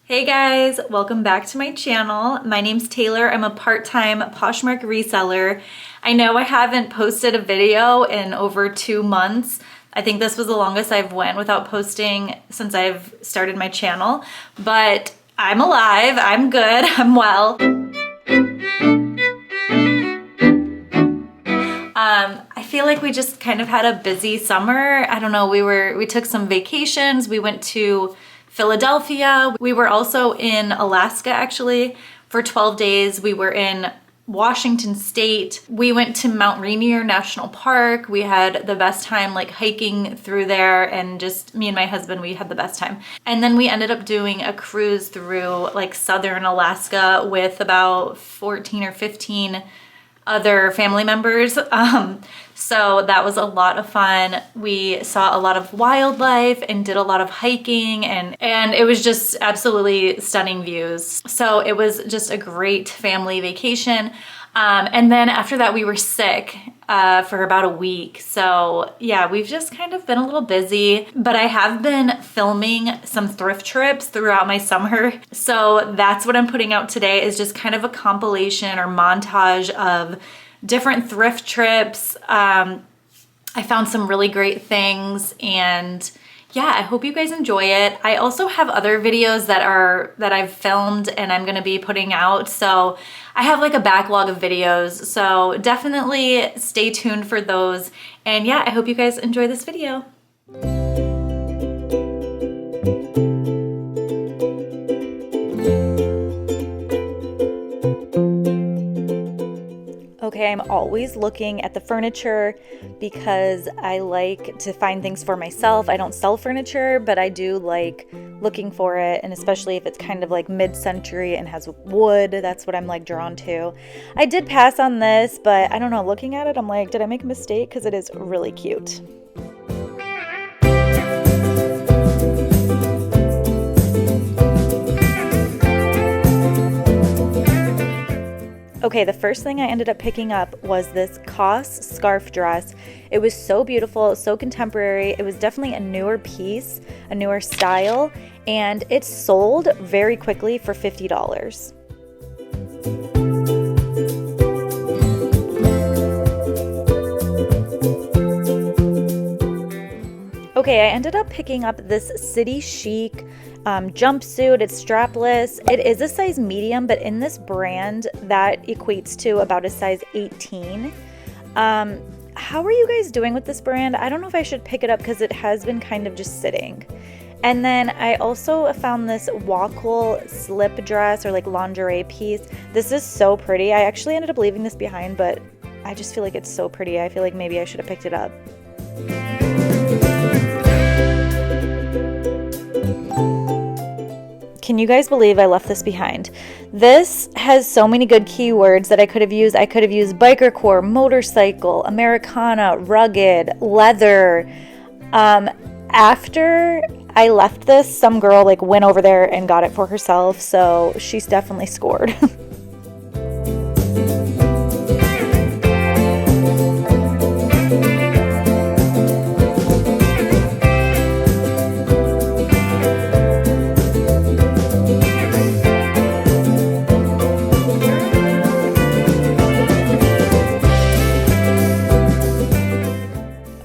Hey guys, welcome back to my channel. My name's Taylor. I'm a part-time Poshmark reseller. I know I haven't posted a video in over 2 months. I think this was the longest I've went without posting since I've started my channel, but I'm alive, I'm good, I'm well. I feel like we just kind of had a busy summer. I don't know, we took some vacations. We went to Philadelphia. We were also in Alaska actually for 12 days. We were in Washington State. We went to Mount Rainier National Park. We had the best time like hiking through there, and just me and my husband, we had the best time. And then we ended up doing a cruise through like southern Alaska with about 14 or 15 other family members. So that was a lot of fun. We saw a lot of wildlife and did a lot of hiking, and it was just absolutely stunning views. So it was just a great family vacation. And then after that we were sick for about a week. So yeah, we've just kind of been a little busy, but I have been filming some thrift trips throughout my summer. So that's what I'm putting out today, is just kind of a compilation or montage of different thrift trips. I found some really great things, and yeah, I hope you guys enjoy it. I also have other videos that I've filmed and I'm gonna be putting out. So I have like a backlog of videos. So definitely stay tuned for those. And yeah, I hope you guys enjoy this video. Okay, I'm always looking at the furniture because I like to find things for myself. I don't sell furniture, but I do like looking for it, and especially if it's kind of like mid-century and has wood, that's what I'm like drawn to. I did pass on this, but I don't know, looking at it, I'm like, did I make a mistake? Because it is really cute. Okay, the first thing I ended up picking up was this COS scarf dress. It was so beautiful, so contemporary. It was definitely a newer piece, a newer style, and it sold very quickly for $50. Okay, I ended up picking up this City Chic jumpsuit. It's strapless. It is a size medium, but in this brand that equates to about a size 18. How are you guys doing with this brand? I don't know if I should pick it up because it has been kind of just sitting. And then I also found this Wackle slip dress or like lingerie piece. This is so pretty. I actually ended up leaving this behind, but I just feel like it's so pretty. I feel like maybe I should have picked it up. Can you guys believe I left this behind? This has so many good keywords that I could have used. I could have used biker core, motorcycle, Americana, rugged, leather. After I left this, some girl like went over there and got it for herself, so she's definitely scored.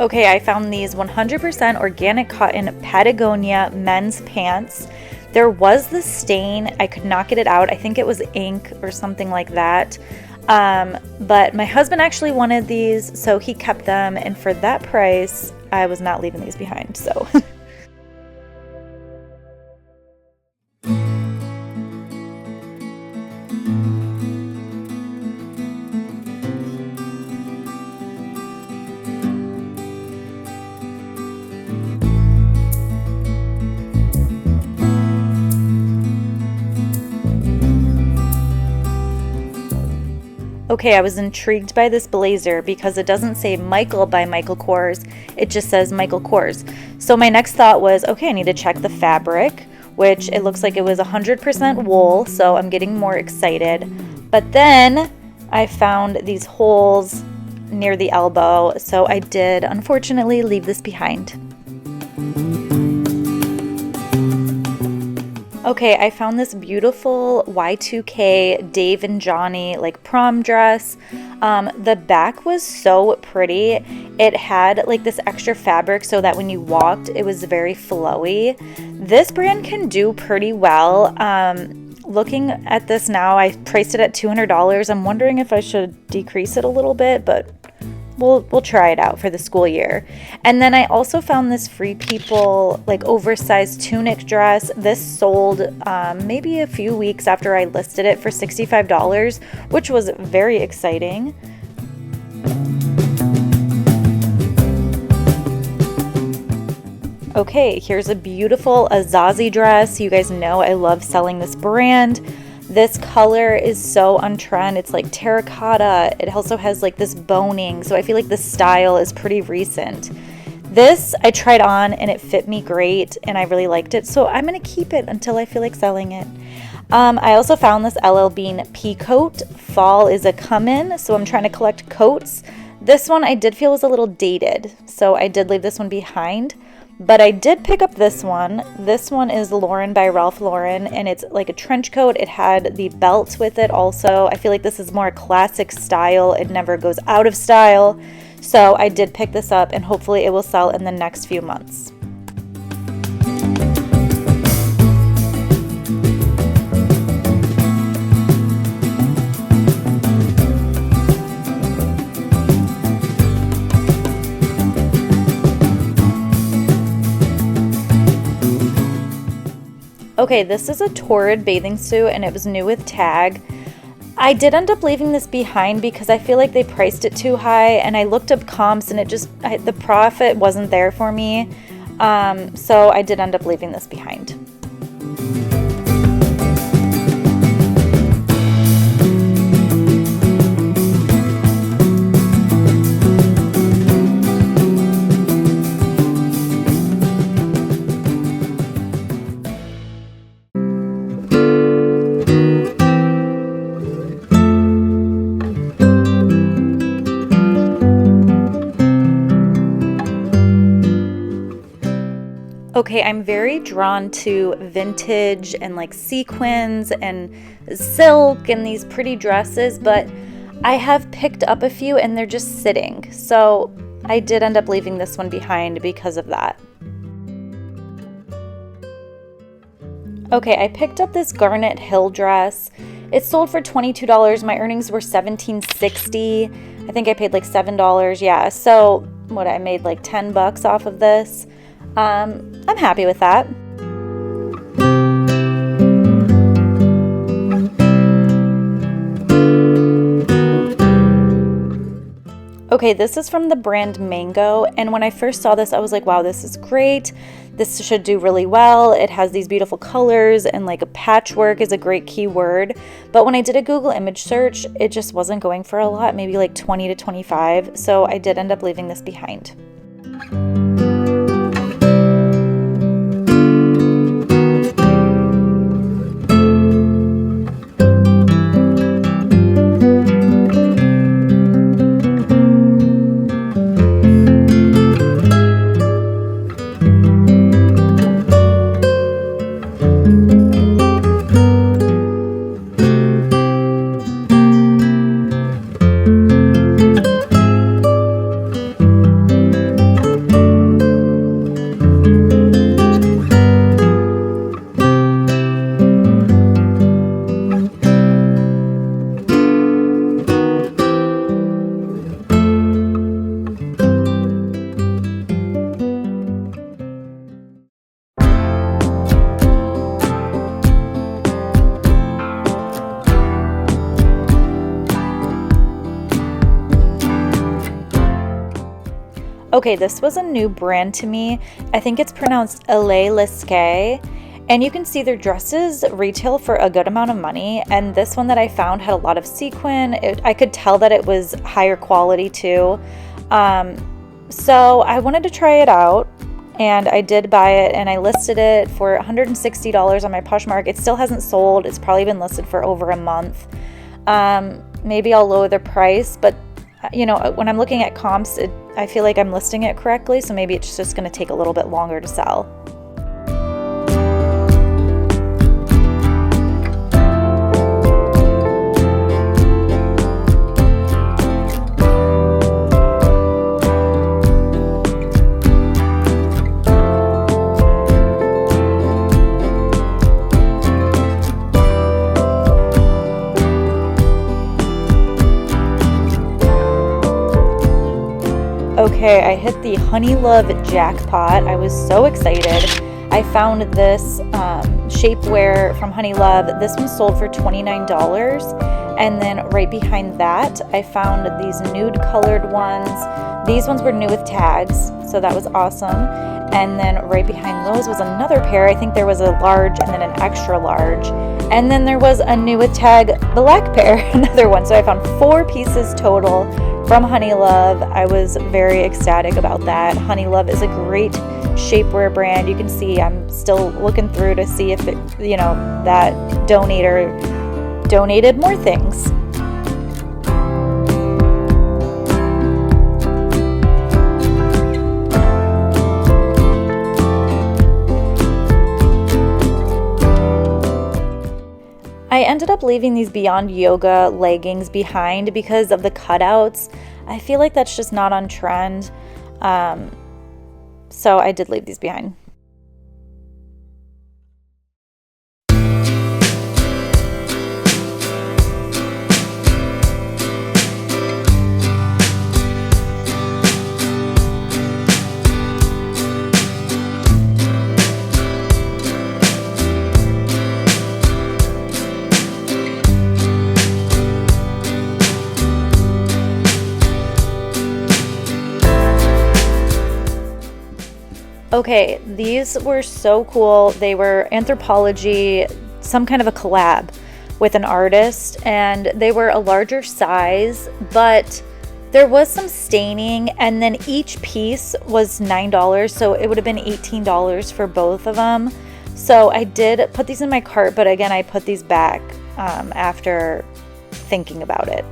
Okay, I found these 100% organic cotton Patagonia men's pants. There was this stain. I could not get it out. I think it was ink or something like that. But my husband actually wanted these, so he kept them. And for that price, I was not leaving these behind, so. Okay, I was intrigued by this blazer because it doesn't say Michael by Michael Kors, it just says Michael Kors. So my next thought was, okay, I need to check the fabric, which it looks like it was 100% wool, so I'm getting more excited. But then I found these holes near the elbow, so I did unfortunately leave this behind. Okay, I found this beautiful Y2K Dave and Johnny like prom dress. The back was so pretty. It had like this extra fabric so that when you walked, it was very flowy. This brand can do pretty well. Looking at this now, I priced it at $200. I'm wondering if I should decrease it a little bit, but we'll try it out for the school year. And then I also found this Free People like oversized tunic dress. This sold maybe a few weeks after I listed it for $65, which was very exciting. Okay, here's a beautiful Azazi dress. You guys know I love selling this brand. This color is so on trend. It's like terracotta. It also has like this boning. So I feel like the style is pretty recent. This I tried on and it fit me great and I really liked it. So I'm going to keep it until I feel like selling it. I also found this LL Bean pea coat. Fall is a come-in. So I'm trying to collect coats. This one I did feel was a little dated. So I did leave this one behind. But I did pick up this one. This one is Lauren by Ralph Lauren, and it's like a trench coat. It had the belt with it also. I feel like this is more classic style. It never goes out of style. So I did pick this up, and hopefully it will sell in the next few months. Okay, this is a Torrid bathing suit and it was new with tag. I did end up leaving this behind because I feel like they priced it too high and I looked up comps and the profit wasn't there for me. So I did end up leaving this behind. Okay, I'm very drawn to vintage and like sequins and silk and these pretty dresses, but I have picked up a few and they're just sitting. So I did end up leaving this one behind because of that. Okay, I picked up this Garnet Hill dress. It sold for $22. My earnings were $17.60. I think I paid like $7. Yeah, so I made like $10 off of this. I'm happy with that. Okay, this is from the brand Mango, and when I first saw this, I was like, wow, this is great. This should do really well. It has these beautiful colors, and like a patchwork is a great keyword. But when I did a Google image search, it just wasn't going for a lot, maybe like 20 to 25. So I did end up leaving this behind. Okay, this was a new brand to me. I think it's pronounced Allez Lesquet, and you can see their dresses retail for a good amount of money, and this one that I found had a lot of sequin. I could tell that it was higher quality too. So I wanted to try it out, and I did buy it, and I listed it for $160 on my Poshmark. It still hasn't sold. It's probably been listed for over a month. Maybe I'll lower the price, but you know, when I'm looking at comps, I feel like I'm listing it correctly, so maybe it's just going to take a little bit longer to sell. Okay, I hit the Honey Love jackpot. I was so excited. I found this shapewear from Honey Love. This one sold for $29. And then right behind that, I found these nude colored ones. These ones were new with tags, so that was awesome. And then right behind those was another pair. I think there was a large and then an extra large. And then there was a new with tag black pair, another one. So I found 4 pieces total from Honey Love. I was very ecstatic about that. Honey Love is a great shapewear brand. You can see I'm still looking through to see if it, that donator donated more things. I ended up leaving these Beyond Yoga leggings behind because of the cutouts. I feel like that's just not on trend. So I did leave these behind. Okay, these were so cool. They were Anthropologie, some kind of a collab with an artist, and they were a larger size, but there was some staining, and then each piece was $9, so it would have been $18 for both of them. So I did put these in my cart, but again, I put these back after thinking about it.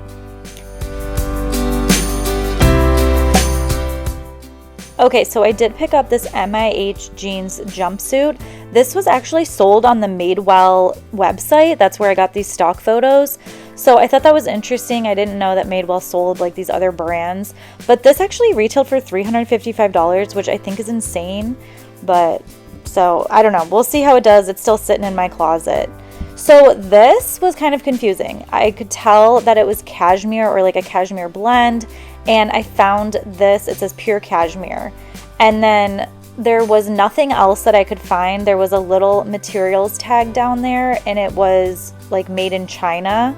Okay, so I did pick up this MIH jeans jumpsuit. This was actually sold on the Madewell website. That's where I got these stock photos. So I thought that was interesting. I didn't know that Madewell sold like these other brands. But this actually retailed for $355, which I think is insane. But so I don't know. We'll see how it does. It's still sitting in my closet. So this was kind of confusing. I could tell that it was cashmere or like a cashmere blend. And I found this, it says pure cashmere. And then there was nothing else that I could find. There was a little materials tag down there and it was like made in China.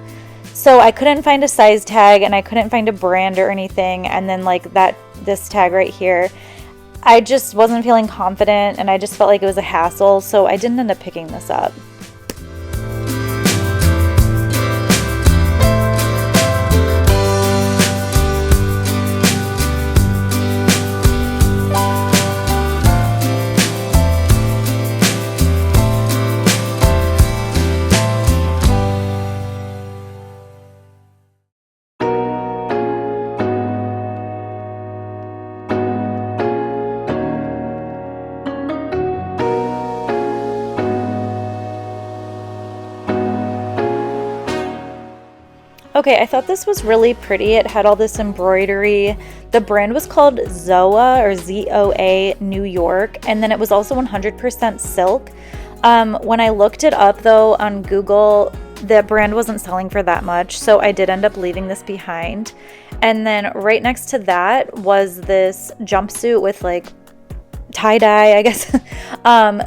So I couldn't find a size tag and I couldn't find a brand or anything. And then like this tag right here, I just wasn't feeling confident and I just felt like it was a hassle. So I didn't end up picking this up. Okay, I thought this was really pretty. It had all this embroidery. The brand was called Zoa or ZOA New York, and then it was also 100% silk. When I looked it up though on Google, the brand wasn't selling for that much, so I did end up leaving this behind. And then right next to that was this jumpsuit with like tie-dye, I guess.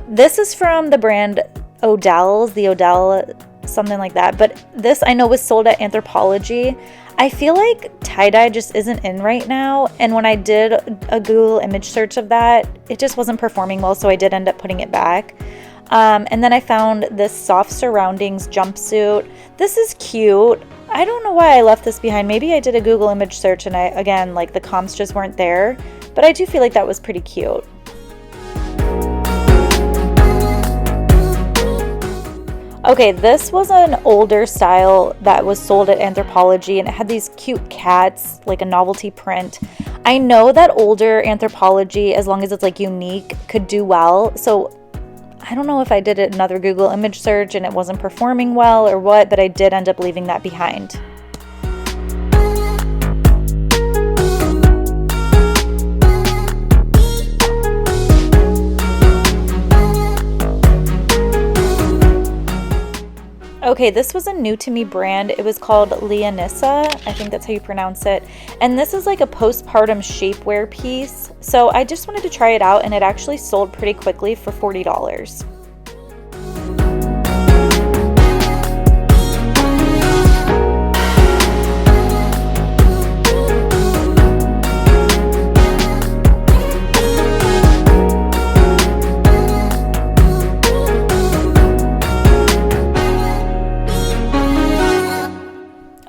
This is from the brand Odell's, the Odell something like that, but this I know was sold at Anthropologie. I feel like tie-dye just isn't in right now, and when I did a Google image search of that, it just wasn't performing well, so I did end up putting it back. And then I found this soft surroundings jumpsuit. This is cute. I don't know why I left this behind. Maybe I did a Google image search and again, like the comps just weren't there, but I do feel like that was pretty cute. Okay, this was an older style that was sold at Anthropologie, and it had these cute cats, like a novelty print. I know that older Anthropologie, as long as it's like unique, could do well. So I don't know if I did another Google image search and it wasn't performing well or what, but I did end up leaving that behind. Okay, this was a new to me brand. It was called Leonissa. I think that's how you pronounce it. And this is like a postpartum shapewear piece. So I just wanted to try it out, and it actually sold pretty quickly for $40.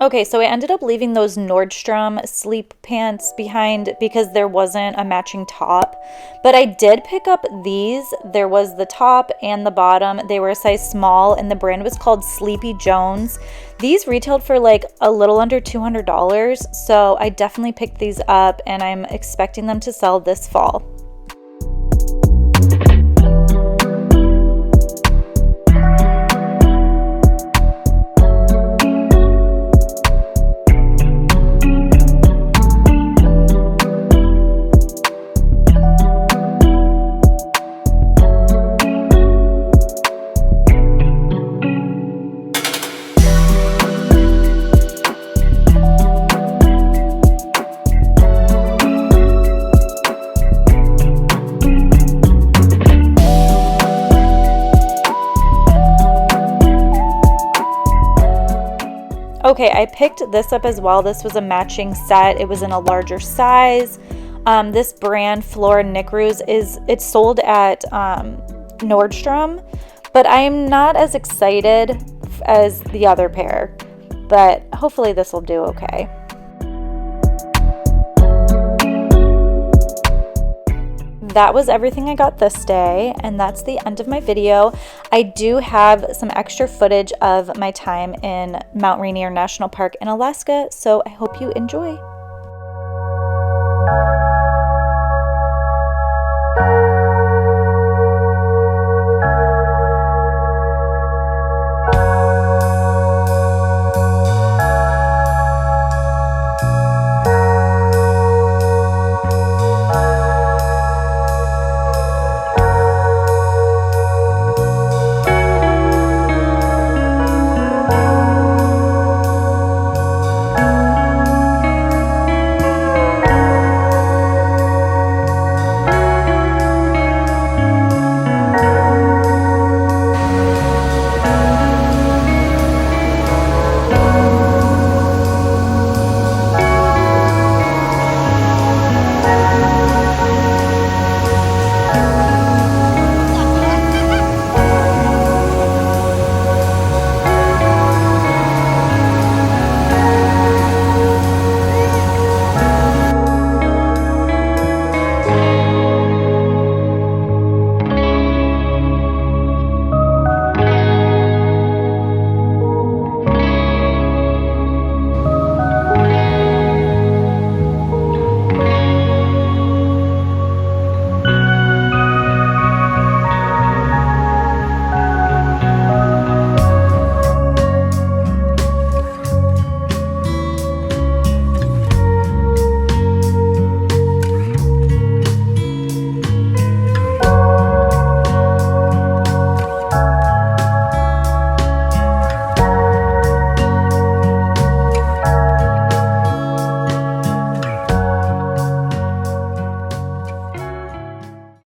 Okay, so I ended up leaving those Nordstrom sleep pants behind because there wasn't a matching top. But I did pick up these. There was the top and the bottom. They were a size small, and the brand was called Sleepy Jones. These retailed for like a little under $200, so I definitely picked these up, and I'm expecting them to sell this fall. Okay, I picked this up as well. This was a matching set. It was in a larger size. This brand, Flora Nickeroos, it's sold at Nordstrom, but I am not as excited as the other pair, but hopefully this will do okay. That was everything I got this day, and that's the end of my video. I do have some extra footage of my time in Mount Rainier National Park in Alaska, so I hope you enjoy.